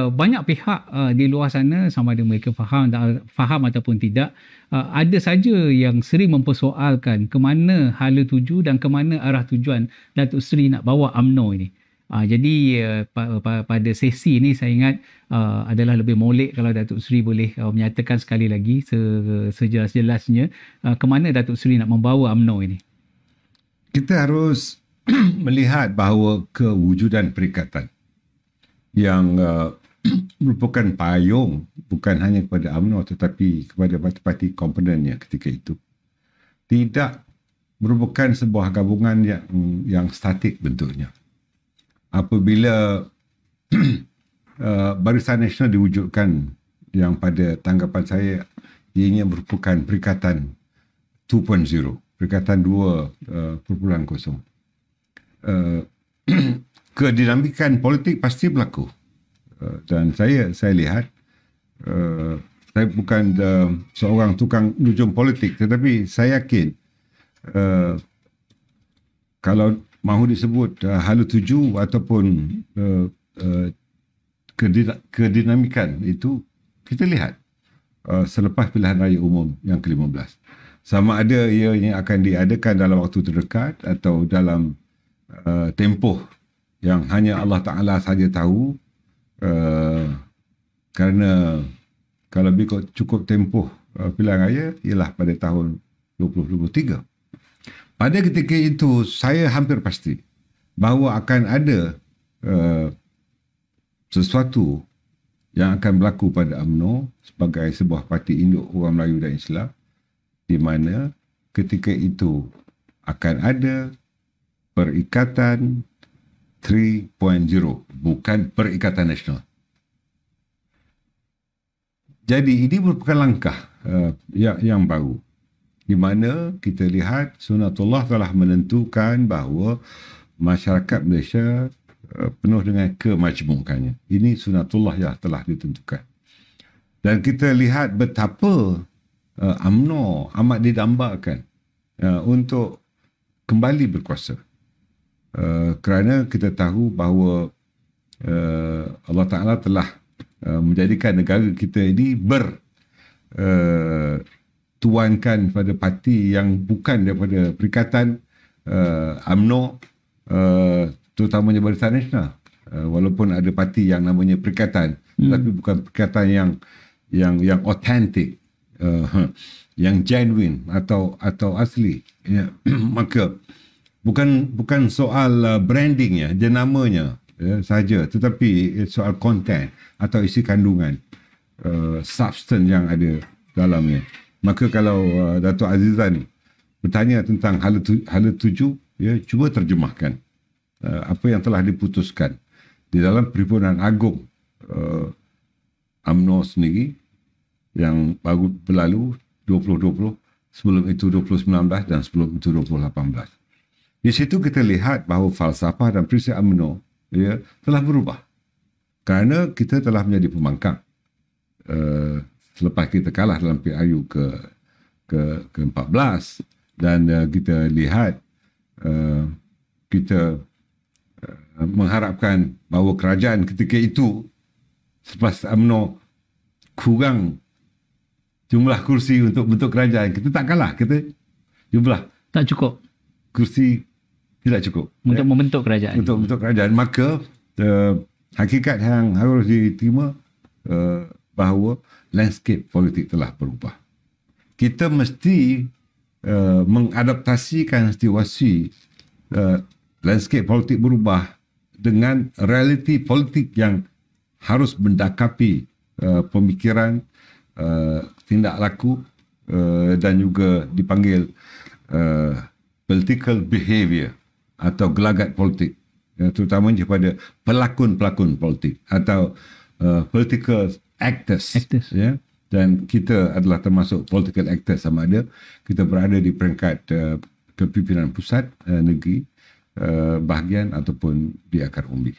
banyak pihak di luar sana, sama ada mereka faham ataupun tidak, ada saja yang sering mempersoalkan ke mana hala tuju dan ke mana arah tujuan Datuk Seri nak bawa UMNO ini. Jadi pada sesi ini saya ingat adalah lebih molek kalau Datuk Seri boleh menyatakan sekali lagi sejelas-jelasnya ke mana Datuk Seri nak membawa UMNO ini. Kita harus melihat bahawa kewujudan perikatan yang merupakan payung bukan hanya kepada UMNO tetapi kepada parti-parti komponennya ketika itu tidak merupakan sebuah gabungan yang statik bentuknya. Apabila Barisan Nasional diwujudkan, yang pada tanggapan saya ianya merupakan perikatan 2.0, perikatan 2.0, kedinamikan politik pasti berlaku. Dan saya lihat, saya bukan seorang tukang nujum politik, tetapi saya yakin kalau mahu disebut hala tuju ataupun kedinamikan itu, kita lihat selepas pilihan raya umum yang ke-15. Sama ada ianya akan diadakan dalam waktu terdekat atau dalam tempoh yang hanya Allah Ta'ala saja tahu, kerana kalau cukup tempoh pilihan raya ialah pada tahun 2023. Pada ketika itu saya hampir pasti bahawa akan ada sesuatu yang akan berlaku pada UMNO sebagai sebuah parti induk orang Melayu dan Islam, di mana ketika itu akan ada perikatan 3.0, bukan perikatan nasional. Jadi ini merupakan langkah yang baru, di mana kita lihat Sunatullah telah menentukan bahawa masyarakat Malaysia penuh dengan kemajmukannya. Ini Sunatullah yang telah ditentukan. Dan kita lihat betapa UMNO amat didambakan untuk kembali berkuasa. Kerana kita tahu bahawa Allah Ta'ala telah menjadikan negara kita ini tuankan pada parti yang bukan daripada perikatan UMNO, terutamanya Barisan Nasional. Walaupun ada parti yang namanya perikatan, tapi bukan perikatan yang authentic, yang genuine atau asli. Ya. Maka bukan soal brandingnya, jenamanya saja, tetapi soal konten atau isi kandungan, substance yang ada dalamnya. Maka kalau Dato' Azizan bertanya tentang hala tuju, ya, cuba terjemahkan apa yang telah diputuskan di dalam Perhimpunan Agung UMNO sendiri yang baru berlalu 2020, sebelum itu 2019 dan sebelum itu 2018. Di situ kita lihat bahawa falsafah dan prinsip UMNO, ya, telah berubah kerana kita telah menjadi pembangkang selepas kita kalah dalam PRU ke-14, dan kita lihat kita mengharapkan bahawa kerajaan ketika itu selepas UMNO kurang jumlah kursi untuk bentuk kerajaan, kita tak kalah, kita jumlah tak cukup kursi tidak cukup untuk membentuk kerajaan. Untuk membentuk kerajaan, maka hakikat yang harus diterima bahawa landscape politik telah berubah. Kita mesti mengadaptasikan situasi landscape politik berubah dengan realiti politik yang harus mendakapi pemikiran, tindak laku dan juga dipanggil political behavior atau gelagat politik, terutamanya kepada pelakon-pelakon politik atau political actors. Ya. Dan kita adalah termasuk political actors, sama ada kita berada di peringkat kepimpinan pusat negeri, bahagian ataupun di akar umbi.